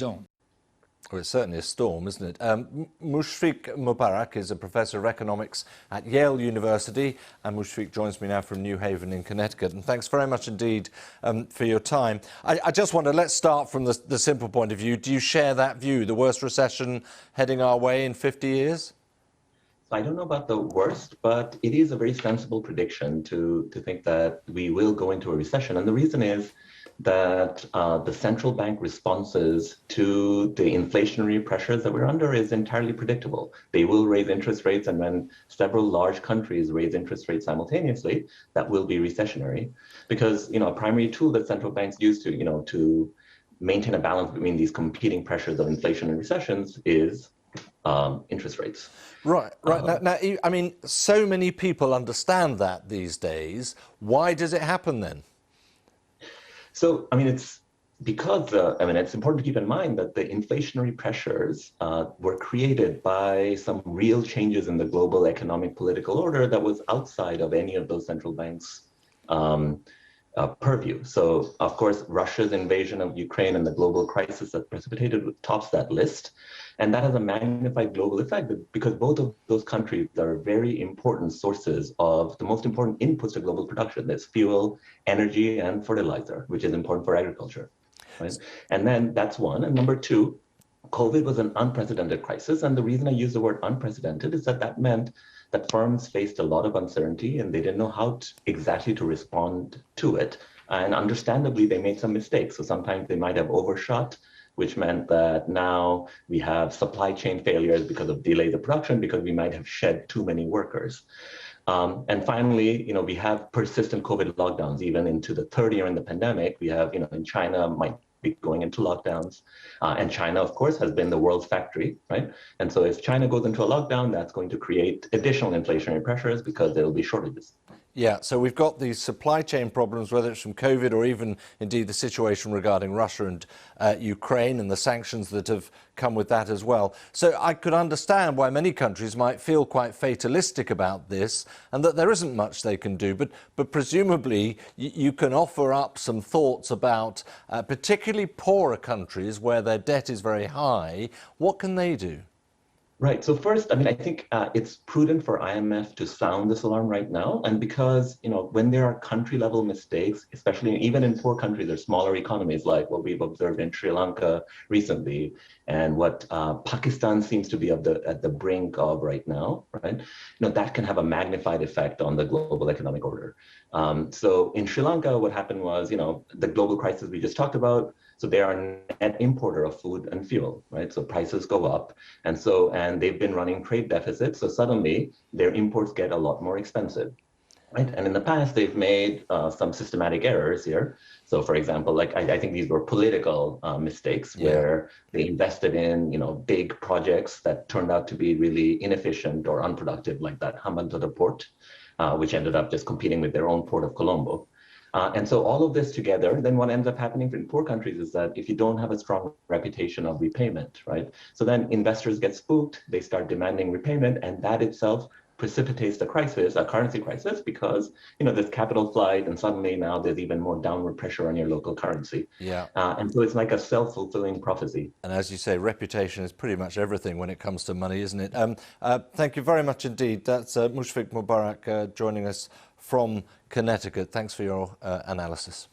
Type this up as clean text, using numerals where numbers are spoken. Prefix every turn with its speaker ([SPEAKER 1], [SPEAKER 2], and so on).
[SPEAKER 1] zone.
[SPEAKER 2] Well, it's certainly a storm, isn't it? Mushfiq Mobarak is a professor of economics at Yale University, and Mushfiq joins me now from New Haven in Connecticut. And thanks very much indeed for your time. I just wonder, let's start from the simple point of view. Do you share that view, the worst recession heading our way in 50 years?
[SPEAKER 3] I don't know about the worst, but it is a very sensible prediction to think that we will go into a recession. And the reason is that the central bank responses to the inflationary pressures that we're under is entirely predictable. They will raise interest rates, and when several large countries raise interest rates simultaneously, that will be recessionary. Because a primary tool that central banks use to maintain a balance between these competing pressures of inflation and recessions is interest rates.
[SPEAKER 2] Right. Now, I mean, so many people understand that these days. Why does it happen then?
[SPEAKER 3] So, I mean, it's because, it's important to keep in mind that the inflationary pressures were created by some real changes in the global economic political order that was outside of any of those central banks' purview. So, of course, Russia's invasion of Ukraine and the global crisis that precipitated tops that list. And that has a magnified global effect because both of those countries are very important sources of the most important inputs to global production. There's fuel, energy, and fertilizer, which is important for agriculture. Right? And then that's one. And number two, COVID was an unprecedented crisis. And the reason I use the word unprecedented is that meant that firms faced a lot of uncertainty and they didn't know how exactly to respond to it. And understandably, they made some mistakes. So sometimes they might have overshot, which meant that now we have supply chain failures because of delays of production, because we might have shed too many workers. And finally, we have persistent COVID lockdowns, even into the third year in the pandemic. We have, in China, might be going into lockdowns. And China, of course, has been the world's factory, right? And so if China goes into a lockdown, that's going to create additional inflationary pressures because there will be shortages.
[SPEAKER 2] Yeah, so we've got these supply chain problems, whether it's from COVID or even indeed the situation regarding Russia and Ukraine and the sanctions that have come with that as well. So I could understand why many countries might feel quite fatalistic about this and that there isn't much they can do. But presumably you can offer up some thoughts about particularly poorer countries where their debt is very high. What can they do?
[SPEAKER 3] Right. So first, I think it's prudent for IMF to sound this alarm right now. And because, when there are country level mistakes, especially even in poor countries or smaller economies like what we've observed in Sri Lanka recently and what Pakistan seems to be at the brink of right now, right? That can have a magnified effect on the global economic order. So in Sri Lanka, what happened was, the global crisis we just talked about. So they are a net importer of food and fuel, right? So prices go up. And they've been running trade deficits. So suddenly their imports get a lot more expensive, right? And in the past, they've made some systematic errors here. So for example, I think these were political mistakes where they invested in, big projects that turned out to be really inefficient or unproductive, like that Hambantota port, which ended up just competing with their own port of Colombo. And so all of this together, then what ends up happening in poor countries is that if you don't have a strong reputation of repayment, right? So then investors get spooked, they start demanding repayment, and that itself precipitates the crisis, a currency crisis, because, there's capital flight and suddenly now there's even more downward pressure on your local currency.
[SPEAKER 2] Yeah.
[SPEAKER 3] And so it's like a self-fulfilling prophecy.
[SPEAKER 2] And as you say, reputation is pretty much everything when it comes to money, isn't it? Thank you very much indeed. That's Mushfiq Mobarak joining us from Connecticut. Thanks for your analysis.